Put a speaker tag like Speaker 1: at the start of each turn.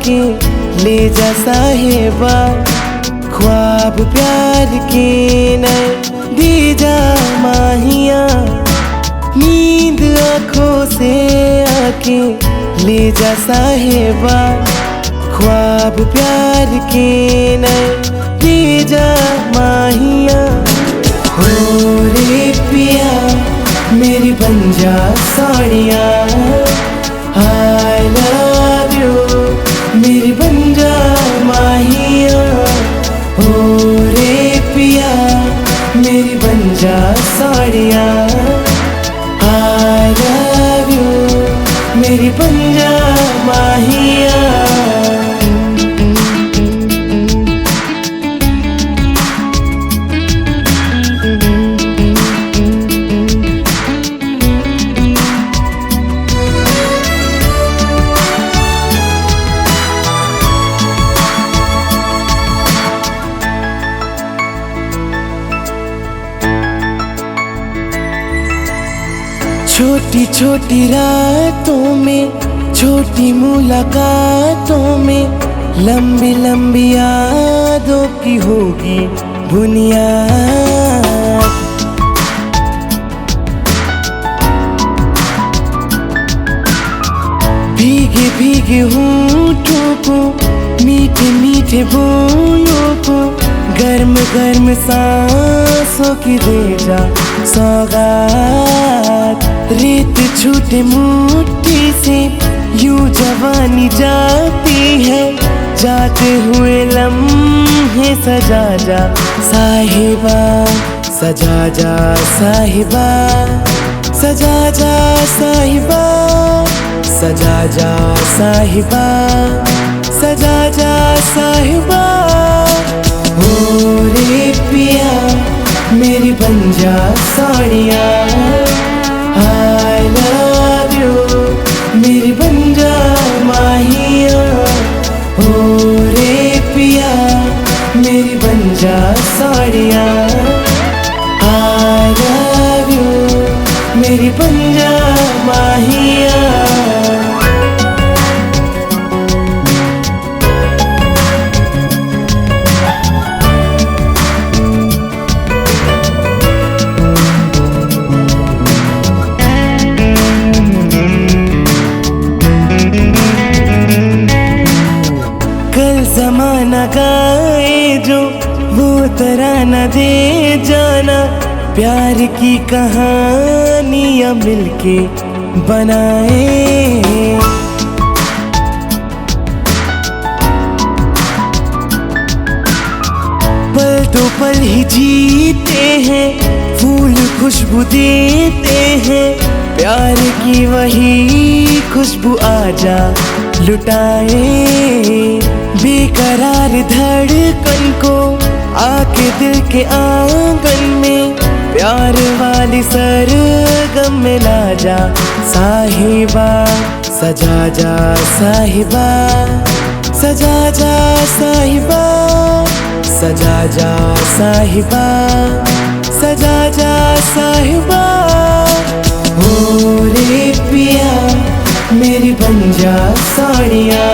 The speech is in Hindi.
Speaker 1: आके ले जा साहिबा, ख्वाब प्यार के नए दीजा माहिया। नींद आँखों से आके ले जा साहिबा, ख्वाब प्यार के नए दीजा माहिया। हो रे पिया मेरी बन जा साड़िया, I love you मेरी बन जा माहिया। हो रे पिया मेरी बन जा साड़िया, I love you मेरी बन जा माहिया। छोटी छोटी रातों में, छोटी मुलाकातों में, लंबी लंबी यादों की होगी बुनियाद। भीगे भीगे होठों को, मीठे मीठे बोलों को, गर्म गर्म सांसों की दे जा सौगात। रेत छूटे मुट्ठी से यूं जवानी जाती है, जाते हुए लम्हे सजा जा साहिबा, सजा जा साहिबा, सजा जा साहिबा, सजा जा साहिबा, सजा जा साहिबा। हो रे पिया मेरी बन जा साड़िया, I love you मेरी बन जा माहिया। हो रे पिया मेरी बन जा साड़िया, I love you मेरी बन जा माहिया। ज़माना गाए जो वो तराना दे जाना, प्यार की कहानियाँ मिलके बनाए। पल तो पल ही जीते हैं, फूल खुशबू देते हैं, प्यार की वही खुशबू आजा लुटाए। बेकरार धड़कन को आके दिल के आंगन में, प्यार वाली सरगम में ला जा साहिबा, सजा जा साहिबा, सजा जा साहिबा, सजा जा साहिबा, सजा जा साहिबा। हो रे पिया मेरी बन जा साड़िया,